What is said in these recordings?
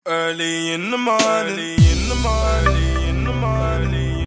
Early in the morning.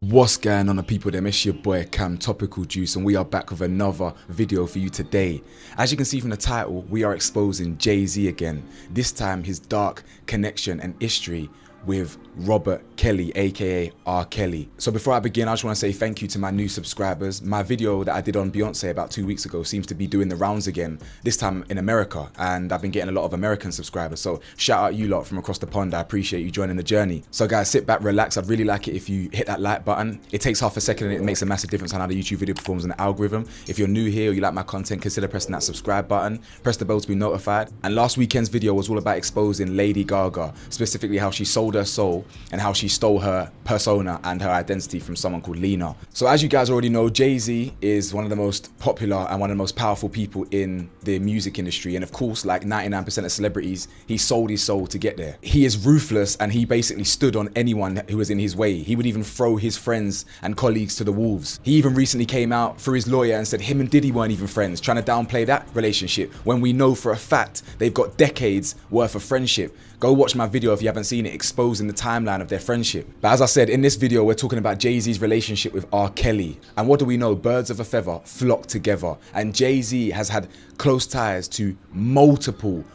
What's going on, people? Them, it's your boy Cam Topical Juice, and we are back with another video for you today. As you can see from the title, we are exposing Jay-Z again. This time his dark connection and history with Robert Kelly, aka R Kelly. So before I begin, I just want to say thank you to my new subscribers. My video that I did on Beyonce about 2 weeks ago seems to be doing the rounds again, this time in America, and I've been getting a lot of American subscribers. So shout out you lot from across the pond. I appreciate you joining the journey. So guys, sit back, relax. I'd really like it if you hit that like button. It takes half a second and it makes a massive difference on how the YouTube video performs in the algorithm. If you're new here or you like my content, consider pressing that subscribe button, press the bell to be notified. And last weekend's video was all about exposing Lady Gaga, specifically how she sold her soul and how she stole her persona and her identity from someone called Lena. So as you guys already know, Jay-Z is one of the most popular and one of the most powerful people in the music industry, and of course, like 99% of celebrities, he sold his soul to get there. He is ruthless, and he basically stood on anyone who was in his way. He would even throw his friends and colleagues to the wolves. He even recently came out through his lawyer and said him and Diddy weren't even friends, trying to downplay that relationship when we know for a fact they've got decades worth of friendship. Go watch my video if you haven't seen it, exposing the timeline of their friendship. But as I said, in this video, we're talking about Jay-Z's relationship with R Kelly. And what do we know? Birds of a feather flock together. And Jay-Z has had close ties to multiple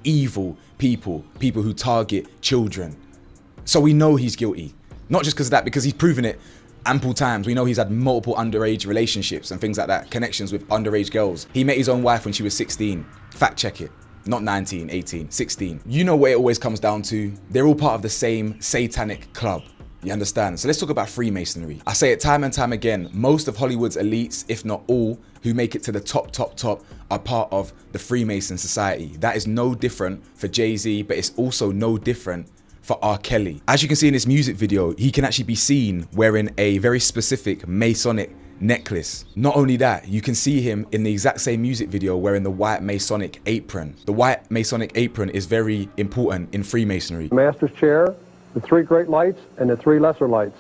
evil people who target children. So we know he's guilty. Not just because of that, because he's proven it ample times. We know he's had multiple underage relationships and things like that, connections with underage girls. He met his own wife when she was 16. Fact check it. Not 19, 18, 16. You know what it always comes down to? They're all part of the same satanic club. You understand? So let's talk about Freemasonry. I say it time and time again, most of Hollywood's elites, if not all, who make it to the top, are part of the Freemason society. That is no different for Jay-Z, but it's also no different for R. Kelly. As you can see in this music video, he can actually be seen wearing a very specific Masonic necklace. Not only that, you can see him in the exact same music video wearing the white Masonic apron. The white Masonic apron is very important in Freemasonry. The Master's chair, the three great lights, and the three lesser lights.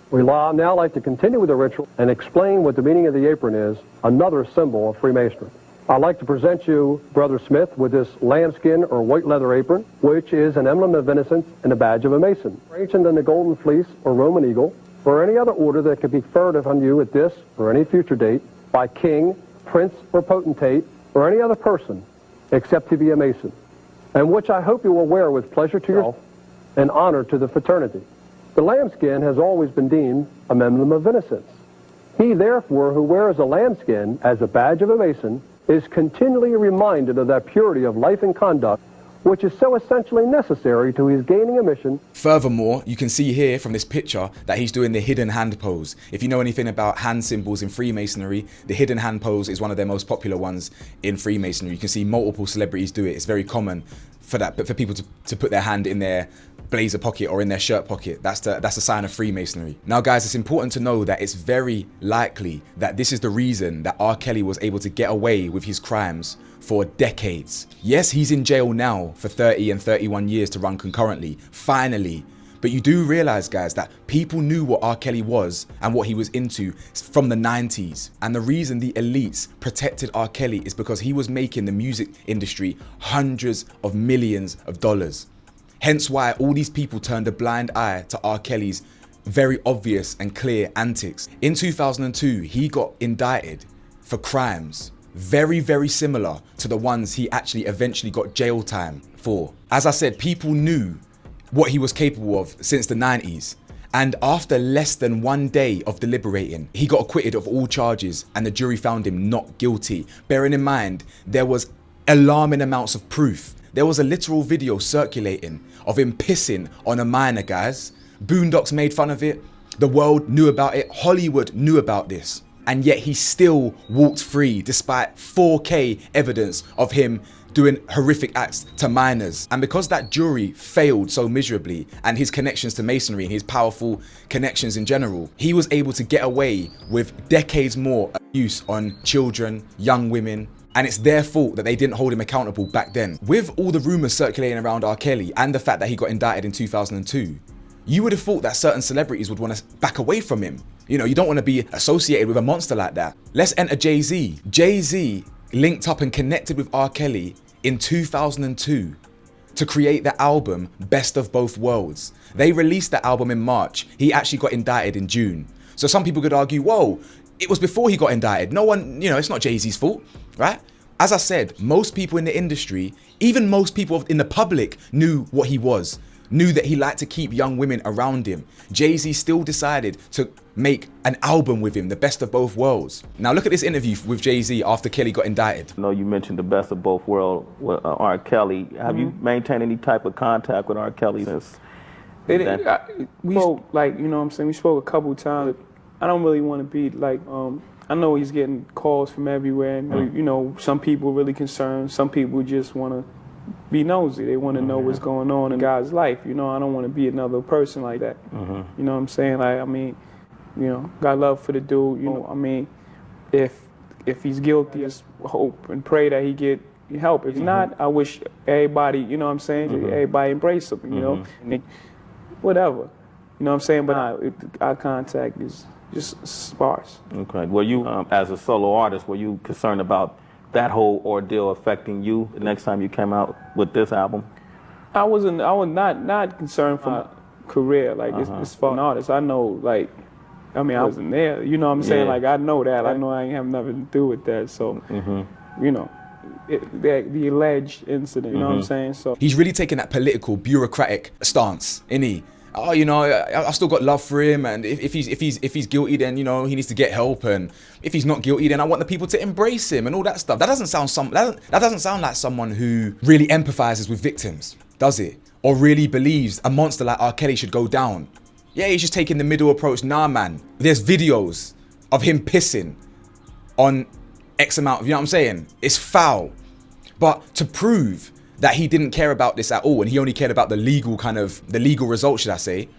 We now like to continue with the ritual and explain what the meaning of the apron is, another symbol of Freemasonry. I'd like to present you, Brother Smith, with this lambskin or white leather apron, which is an emblem of innocence and a badge of a Mason. Ancient than the golden fleece or Roman eagle, or any other order that could be conferred upon you at this or any future date by king, prince, or potentate, or any other person, except to be a Mason, and which I hope you will wear with pleasure to yourself and honor to the fraternity. The lambskin has always been deemed an emblem of innocence. He, therefore, who wears a lambskin as a badge of a Mason is continually reminded of that purity of life and conduct which is so essentially necessary to his gaining a mission. Furthermore, you can see here from this picture that he's doing the hidden hand pose. If you know anything about hand symbols in Freemasonry, the hidden hand pose is one of their most popular ones in Freemasonry. You can see multiple celebrities do it. It's very common for that, but for people to put their hand in their blazer pocket or in their shirt pocket. That's a sign of Freemasonry. Now guys, it's important to know that it's very likely that this is the reason that R. Kelly was able to get away with his crimes for decades. Yes, he's in jail now for 30 and 31 years to run concurrently, finally. But you do realize, guys, that people knew what R. Kelly was and what he was into from the 90s. And the reason the elites protected R. Kelly is because he was making the music industry hundreds of millions of dollars. Hence why all these people turned a blind eye to R. Kelly's very obvious and clear antics. In 2002, he got indicted for crimes very similar to the ones he actually eventually got jail time for. As I said, people knew what he was capable of since the 90s. And after less than 1 day of deliberating, he got acquitted of all charges and the jury found him not guilty. Bearing in mind, there was alarming amounts of proof. There was a literal video circulating of him pissing on a minor, guys. Boondocks made fun of it. The world knew about it. Hollywood knew about this. And yet he still walked free despite 4K evidence of him doing horrific acts to minors. And because that jury failed so miserably, and his connections to Masonry and his powerful connections in general, he was able to get away with decades more abuse on children, young women. And it's their fault that they didn't hold him accountable back then. With all the rumors circulating around R. Kelly and the fact that he got indicted in 2002, you would have thought that certain celebrities would want to back away from him. You know, you don't want to be associated with a monster like that. Let's enter Jay-Z. Jay-Z linked up and connected with R. Kelly in 2002 to create the album Best of Both Worlds. They released the album in March. He actually got indicted in June. So some people could argue, whoa, it was before he got indicted. No one, it's not Jay-Z's fault, right? As I said, most people in the industry, even most people in the public knew what he was, knew that he liked to keep young women around him. Jay-Z still decided to make an album with him, the Best of Both Worlds. Now look at this interview with Jay-Z after Kelly got indicted. I know you mentioned the Best of Both Worlds with R. Kelly. Have you maintained any type of contact with R. Kelly since? We spoke, like, you know what I'm saying, we spoke a couple times. I don't really want to be like, I know he's getting calls from everywhere, and some people really concerned, some people just want to be nosy. They want to know what's going on in God's life. I don't want to be another person like that. You know what I'm saying? Like, I mean, got love for the dude. I mean, if he's guilty, just hope and pray that he get help. If not, I wish everybody, you know what I'm saying, everybody embrace him, and whatever. You know what I'm saying? But our contact is just sparse. Okay. Were you, as a solo artist, were you concerned about that whole ordeal affecting you the next time you came out with this album? I was not concerned for my career. Like, it's for an artist. I know, like, I wasn't there. You know what I'm saying? Like, I know that. I know I ain't have nothing to do with that. So, the alleged incident, you know what I'm saying? So he's really taking that political, bureaucratic stance, isn't he? Oh, I've still got love for him, and if he's guilty, then he needs to get help, and if he's not guilty, then I want the people to embrace him and all that stuff. That doesn't sound like someone who really empathizes with victims, does it? Or really believes a monster like R. Kelly should go down. Yeah, he's just taking the middle approach. Nah, man. There's videos of him pissing on X amount. You know what I'm saying? It's foul. But to prove that he didn't care about this at all, and he only cared about the legal result, should I say,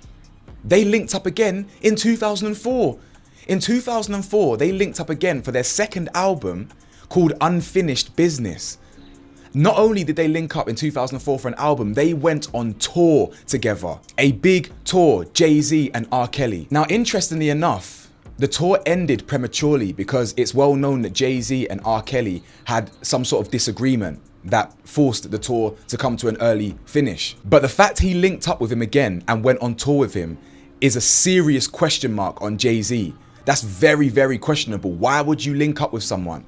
they linked up again in 2004. In 2004, they linked up again for their second album called Unfinished Business. Not only did they link up in 2004 for an album, they went on tour together. A big tour, Jay-Z and R. Kelly. Now, interestingly enough, the tour ended prematurely because it's well known that Jay-Z and R. Kelly had some sort of disagreement that forced the tour to come to an early finish. But the fact he linked up with him again and went on tour with him is a serious question mark on Jay-Z. That's very, very questionable. Why would you link up with someone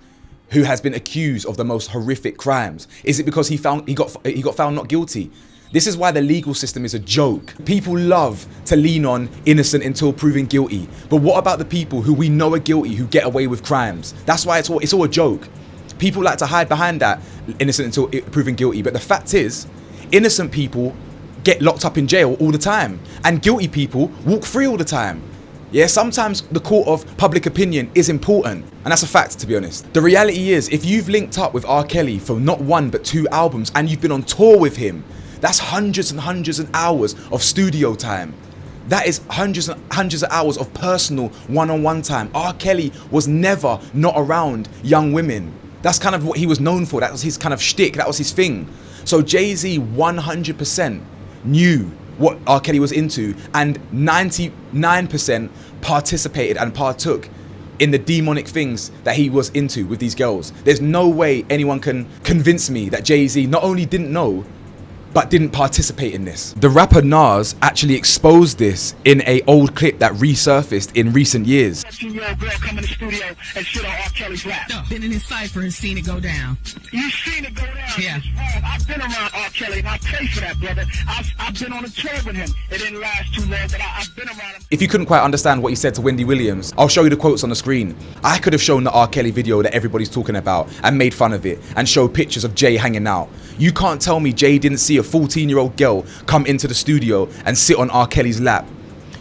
who has been accused of the most horrific crimes? Is it because he got found not guilty? This is why the legal system is a joke. People love to lean on innocent until proven guilty. But what about the people who we know are guilty who get away with crimes? That's why it's all a joke. People like to hide behind that innocent until proven guilty. But the fact is, innocent people get locked up in jail all the time, and guilty people walk free all the time. Yeah, sometimes the court of public opinion is important, and that's a fact, to be honest. The reality is, if you've linked up with R. Kelly for not one but 2 albums and you've been on tour with him, that's hundreds and hundreds of hours of studio time. That is hundreds and hundreds of hours of personal one-on-one time. R. Kelly was never not around young women. That's kind of what he was known for. That was his kind of shtick. That was his thing. So Jay-Z 100% knew what R. Kelly was into, and 99% participated and partook in the demonic things that he was into with these girls. There's no way anyone can convince me that Jay-Z not only didn't know, but didn't participate in this. The rapper Nas actually exposed this in an old clip that resurfaced in recent years. 15-year-old girl come in the studio and sit on R. Kelly's lap. Been in his cipher and seen it go down. You seen it go down? Yeah. It's wrong. I've been around R. Kelly and I pray for that, brother. I've been on a tour with him. It didn't last too long, but I've been around him. If you couldn't quite understand what he said to Wendy Williams, I'll show you the quotes on the screen. I could have shown the R. Kelly video that everybody's talking about and made fun of it and showed pictures of Jay hanging out. You can't tell me Jay didn't see a 14-year-old girl come into the studio and sit on R. Kelly's lap.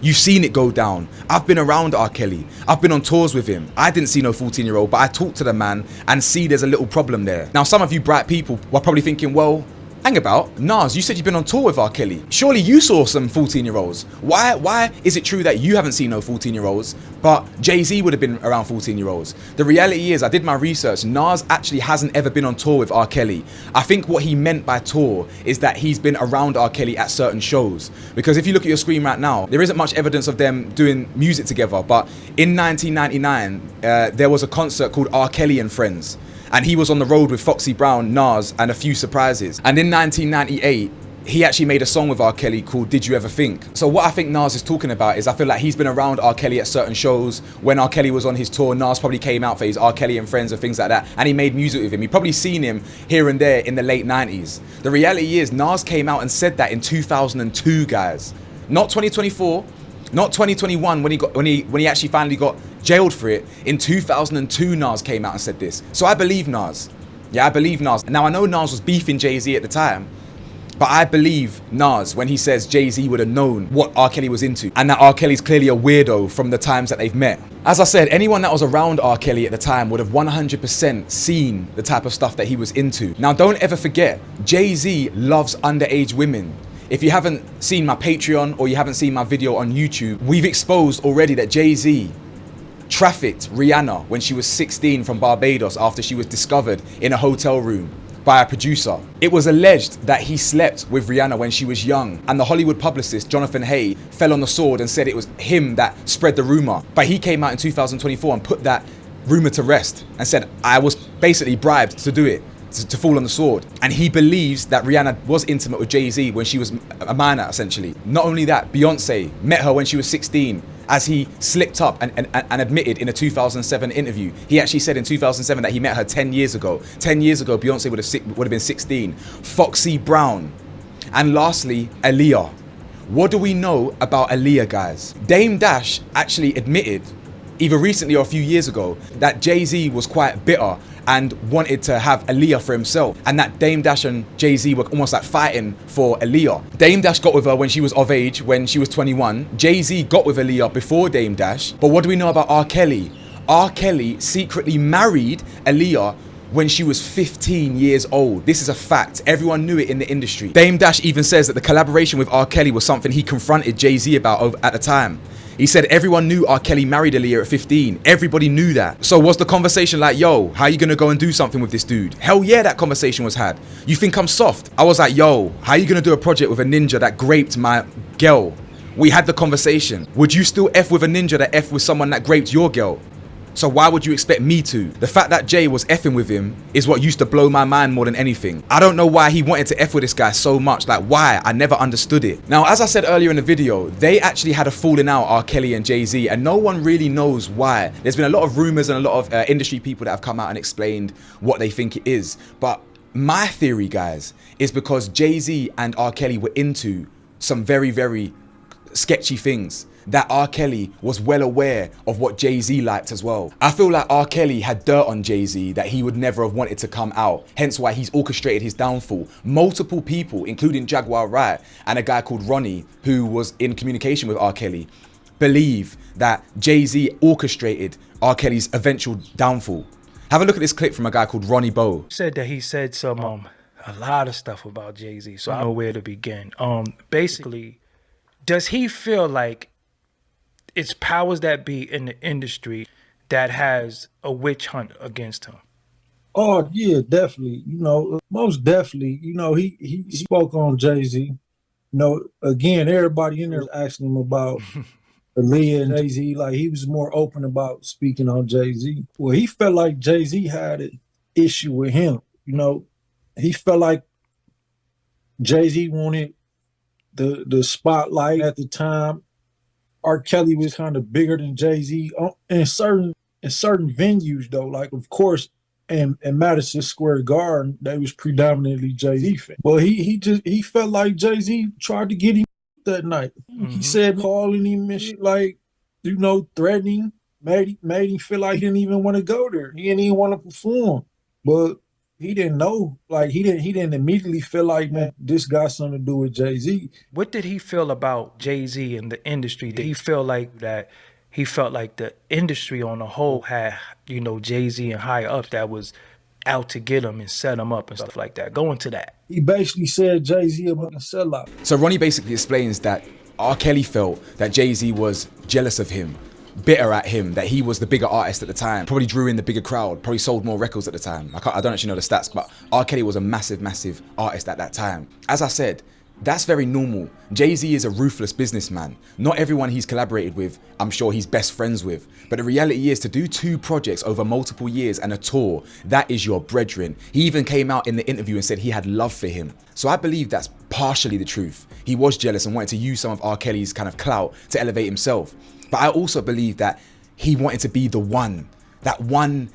You've seen it go down. I've been around R. Kelly. I've been on tours with him. I didn't see no 14-year-old, but I talked to the man and see there's a little problem there. Now, some of you bright people were probably thinking, well, hang about, Nas, you said you've been on tour with R. Kelly. Surely you saw some 14-year-olds. Why is it true that you haven't seen no 14-year-olds, but Jay-Z would have been around 14-year-olds? The reality is, I did my research. Nas actually hasn't ever been on tour with R. Kelly. I think what he meant by tour is that he's been around R. Kelly at certain shows. Because if you look at your screen right now, there isn't much evidence of them doing music together. But in 1999, there was a concert called R. Kelly and Friends. And he was on the road with Foxy Brown, Nas, and a few surprises. And in 1998, he actually made a song with R. Kelly called Did You Ever Think? So what I think Nas is talking about is I feel like he's been around R. Kelly at certain shows. When R. Kelly was on his tour, Nas probably came out for his R. Kelly and Friends and things like that, and he made music with him. He probably seen him here and there in the late 90s. The reality is Nas came out and said that in 2002, guys. Not 2024, not 2021 when he actually finally got jailed for it. In 2002, Nas came out and said this. So I believe Nas. Yeah, I believe Nas. Now I know Nas was beefing Jay-Z at the time, but I believe Nas when he says Jay-Z would have known what R. Kelly was into, and that R. Kelly's clearly a weirdo from the times that they've met. As I said, anyone that was around R. Kelly at the time would have 100% seen the type of stuff that he was into. Now, don't ever forget, Jay-Z loves underage women. If you haven't seen my Patreon or you haven't seen my video on YouTube, we've exposed already that Jay-Z trafficked Rihanna when she was 16 from Barbados after she was discovered in a hotel room by a producer. It was alleged that he slept with Rihanna when she was young, and the Hollywood publicist Jonathan Hay fell on the sword and said it was him that spread the rumor. But he came out in 2024 and put that rumor to rest and said, I was basically bribed to do it, to fall on the sword. And he believes that Rihanna was intimate with Jay-Z when she was a minor, essentially. Not only that, Beyonce met her when she was 16, as he slipped up and admitted in a 2007 interview. He actually said in 2007 that he met her 10 years ago. 10 years ago, Beyonce would have been 16. Foxy Brown. And lastly, Aaliyah. What do we know about Aaliyah, guys? Dame Dash actually admitted, either recently or a few years ago, that Jay-Z was quite bitter and wanted to have Aaliyah for himself, and that Dame Dash and Jay-Z were almost like fighting for Aaliyah. Dame Dash got with her when she was of age, when she was 21. Jay-Z got with Aaliyah before Dame Dash. But what do we know about R. Kelly? R. Kelly secretly married Aaliyah when she was 15 years old. This is a fact. Everyone knew it in the industry. Dame Dash even says that the collaboration with R. Kelly was something he confronted Jay-Z about at the time. He said everyone knew R. Kelly married Aaliyah at 15. Everybody knew that. So was the conversation like, yo, how you gonna go and do something with this dude? Hell yeah, that conversation was had. You think I'm soft? I was like, yo, how you gonna do a project with a ninja that raped my girl? We had the conversation. Would you still F with a ninja that F with someone that raped your girl? So why would you expect me to? The fact that Jay was effing with him is what used to blow my mind more than anything. I don't know why he wanted to F with this guy so much. Like, why? I never understood it. Now, as I said earlier in the video, they actually had a falling out, R. Kelly and Jay-Z, and no one really knows why. There's been a lot of rumors and a lot of industry people that have come out and explained what they think it is. But my theory, guys, is because Jay-Z and R. Kelly were into some very, very sketchy things, that R. Kelly was well aware of what Jay-Z liked as well. I feel like R. Kelly had dirt on Jay-Z that he would never have wanted to come out, hence why he's orchestrated his downfall. Multiple people, including Jaguar Wright and a guy called Ronnie, who was in communication with R. Kelly, believe that Jay-Z orchestrated R. Kelly's eventual downfall. Have a look at this clip from a guy called Ronnie Bo. Said that he said some a lot of stuff about Jay-Z, so I don't know where to begin. Basically, does he feel like it's powers that be in the industry that has a witch hunt against him? Oh yeah, definitely. You know, most definitely. You know, he spoke on Jay-Z. You know, again, everybody in there was asking him about Aaliyah and Jay-Z. Like, he was more open about speaking on Jay-Z. Well, he felt like Jay-Z had an issue with him. You know, he felt like Jay-Z wanted the spotlight at the time. R. Kelly was kind of bigger than Jay-Z in certain venues, though. Like, of course, in Madison Square Garden, they was predominantly Jay-Z fans. But he felt like Jay-Z tried to get him that night. He said calling him and shit, like, you know, threatening, made him feel like he didn't even want to go there. He didn't even want to perform. But he didn't know, like, he didn't immediately feel like, man, this got something to do with Jay-Z. What did he feel about Jay-Z and the industry? Did he feel like that? He felt like the industry on the whole had, you know, Jay-Z and higher ups that was out to get him and set him up and stuff like that. Go into that. He basically said Jay-Z about a sellout. So Ronnie basically explains that R. Kelly felt that Jay-Z was jealous of him, bitter at him, that he was the bigger artist at the time, probably drew in the bigger crowd, probably sold more records at the time. I don't actually know the stats, but R. Kelly was a massive, massive artist at that time. As I said, That's very normal. Jay-Z is a ruthless businessman. Not everyone he's collaborated with, I'm sure he's best friends with. But the reality is, to do 2 projects over multiple years and a tour, that is your brethren. He even came out in the interview and said he had love for him. So I believe that's partially the truth. He was jealous and wanted to use some of R. Kelly's kind of clout to elevate himself. But I also believe that he wanted to be the one, that one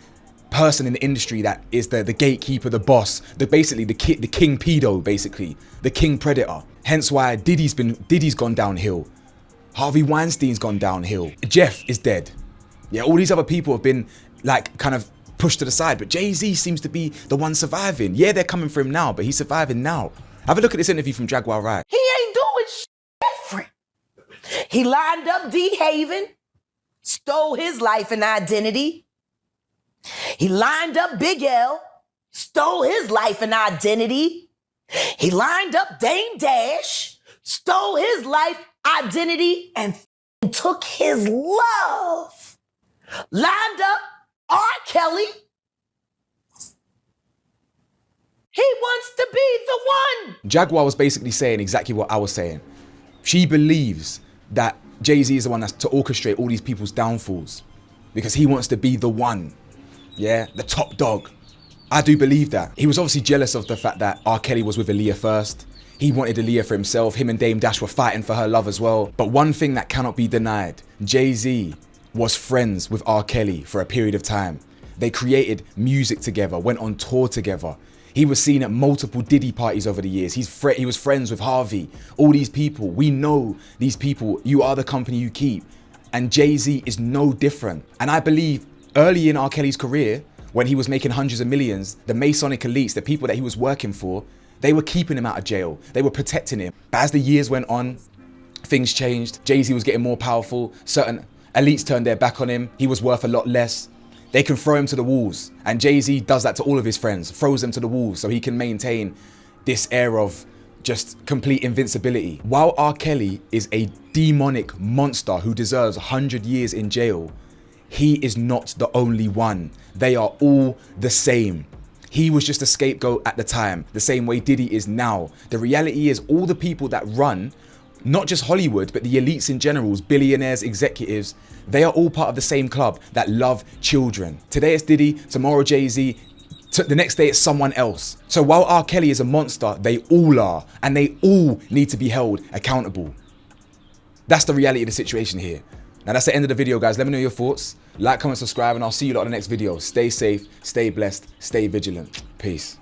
person in the industry that is the gatekeeper, the boss, basically the king pedo, basically the king predator. Hence why Diddy's gone downhill, Harvey Weinstein's gone downhill, Jeff is dead. Yeah, all these other people have been like kind of pushed to the side, but Jay-Z seems to be the one surviving. Yeah, they're coming for him now, but he's surviving now. Have a look at this interview from Jaguar Wright. He ain't doing shit different. He lined up D. Haven, stole his life and identity. He lined up Big L, stole his life and identity. He lined up Dame Dash, stole his life, identity, and took his love. Lined up R. Kelly. He wants to be the one. Jaguar was basically saying exactly what I was saying. She believes that Jay-Z is the one that's to orchestrate all these people's downfalls because he wants to be the one. Yeah, the top dog. I do believe that. He was obviously jealous of the fact that R. Kelly was with Aaliyah first. He wanted Aaliyah for himself. Him and Dame Dash were fighting for her love as well. But one thing that cannot be denied, Jay-Z was friends with R. Kelly for a period of time. They created music together, went on tour together. He was seen at multiple Diddy parties over the years. He was friends with Harvey. All these people, we know these people. You are the company you keep. And Jay-Z is no different. And I believe early in R. Kelly's career, when he was making hundreds of millions, the Masonic elites, the people that he was working for, they were keeping him out of jail. They were protecting him. But as the years went on, things changed. Jay-Z was getting more powerful. Certain elites turned their back on him. He was worth a lot less. They can throw him to the wolves. And Jay-Z does that to all of his friends, throws them to the wolves so he can maintain this air of just complete invincibility. While R. Kelly is a demonic monster who deserves 100 years in jail, he is not the only one. They are all the same. He was just a scapegoat at the time, the same way Diddy is now. The reality is all the people that run, not just Hollywood, but the elites in general, billionaires, executives, they are all part of the same club that love children. Today it's Diddy, tomorrow Jay-Z, the next day it's someone else. So while R. Kelly is a monster, they all are, and they all need to be held accountable. That's the reality of the situation here. Now that's the end of the video, guys. Let me know your thoughts. Like, comment, subscribe, and I'll see you lot in the next video. Stay safe, stay blessed, stay vigilant. Peace.